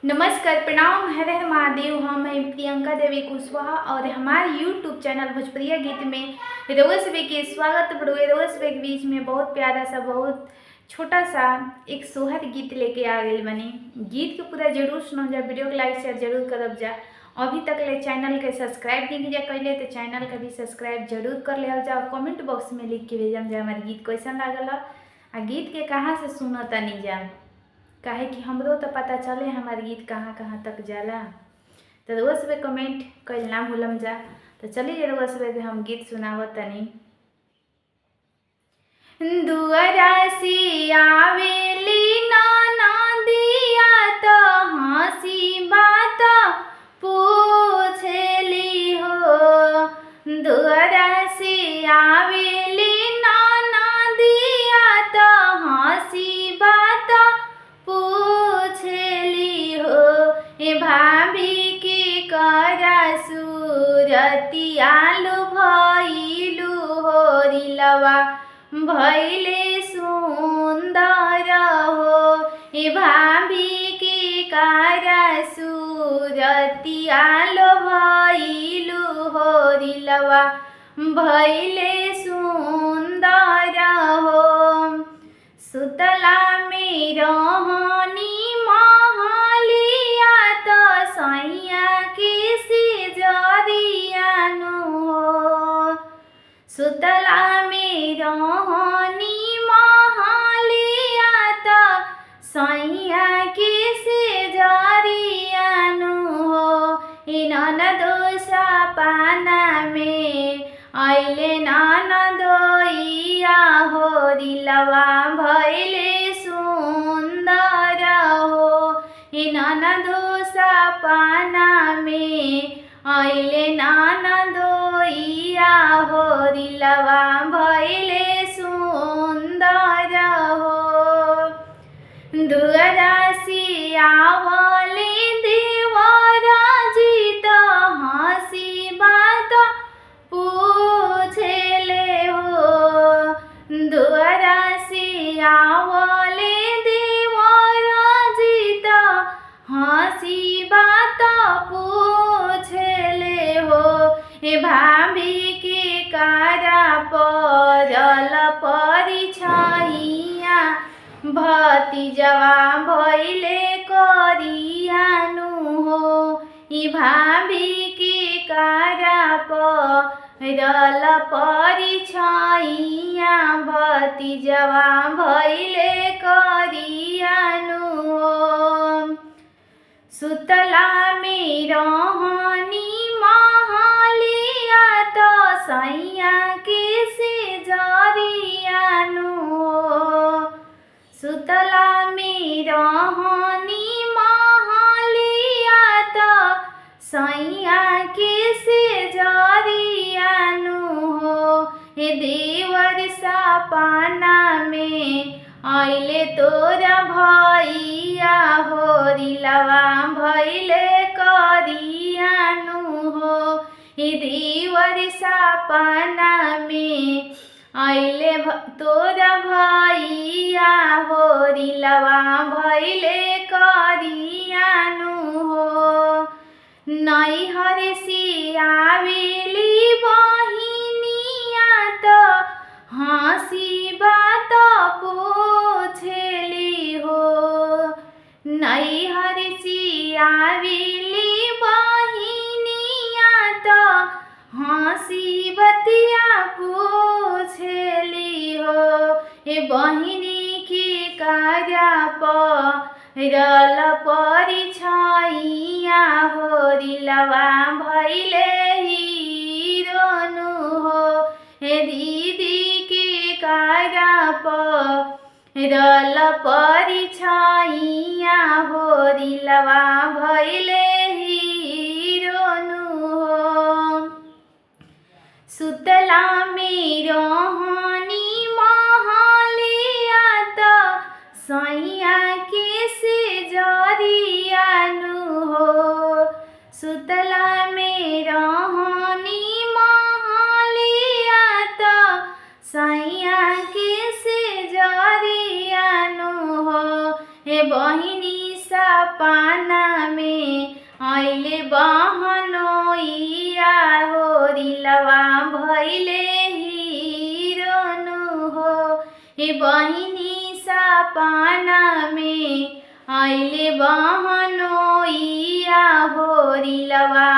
नमस्कार, प्रणाम, हर हर महादेव। हम हैं प्रियंका देवी कुशवाहा और हमारे यूट्यूब चैनल भोजपुरिया गीत में रउआ सभी के स्वागत बड़ुए। रउआ सभी के बीच में बहुत प्यारा सा, बहुत छोटा सा एक सोहर गीत लेके आ गए बनी। गीत के पूरा जरूर सुनो जा, वीडियो को लाइक शेयर जरूर करब जा। अभी तक ले चैनल के सब्सक्राइब नहीं किया कैले तो चैनल का भी सब्सक्राइब जरूर कर ले जा। कमेंट बॉक्स में लिख के भेजम जा हमारे गीत कैसन लागल आ गीत के कहाँ से सुनो तनी जा, काहे कि हमरो तो पता चले हमारे गीत कहाँ कहाँ तक जाला। तो रउआ सब कमेंट कइल ना भूलम जा। तो चलिए रउआ सब हम गीत सुनावत तनी। दुआरा से आवेली ननदिया तो हंसी बात पूछली हो। दुआरा से आवेली ननदिया तो हंसी बात पूछली हो। ए भाभी के करा सूरतियालु भइलु हो, रिलवा भइले सुंदर हो। ए भाभी के करा सूरतियालु भइलु हो, रिलवा भइले सुंदर हो। सुतला में रहनी महलिया तो सैया के सिजरियानु हो। सुतला में रहनी महलिया तो सैया के सिजरियानु हो। ननदो सपना में आइले ननदोइया हो, रिलवा भइले सुंदर हो। ननदो सपना में आइले ननदोइया हो, रिलवा भइले सुंदर हो। दुआरा से आवले देवरा जी तो हंसी बात पूछले हो। दुआरा से आवले देवरा जी तो हंसी बात पूछले हो। ए भाभी के कारा परल परिछइया भतीजवा भइले करियानु हो। ई भाभी के कारा परल परिछइया भतीजवा भइले करियानु हो। सुतला में रहनी महलिया तो सैया के सिजरियानु हो। सुतला में रहनी महलिया तो सैया के सिजरियानु हो। हे देवर सपना में आइले तोरा भैया हो, रिलवा भइले करियानु हो। हे देवर सपना में आइले तोरा भैया हो, रिलवा भइले करियानु हो। नैहर से आवेली बहिनिया तो हंसी बात पूछली हो। नैहर से आवेली बहिनिया तो हंसी बतिया पूछली हो। ए बहिनी के कारा परल परिछइया हो, रिलवा भइले हीरोनु हो। हे दीदी के कारा परल परिछइया हो, रिलवा भइले हीरोनु हो। सुतला में रहनी महलिया तो सैया के सिजरियानु हो। सुतला में रहनी महलिया तो सैया के सिजरियानु हो। हे बहिनी सा सपना में आइले बहनोइया हो दिलवा भइले हीरोनु हो हे बहिनी सपना में आइले बहनोइया हो दिलवा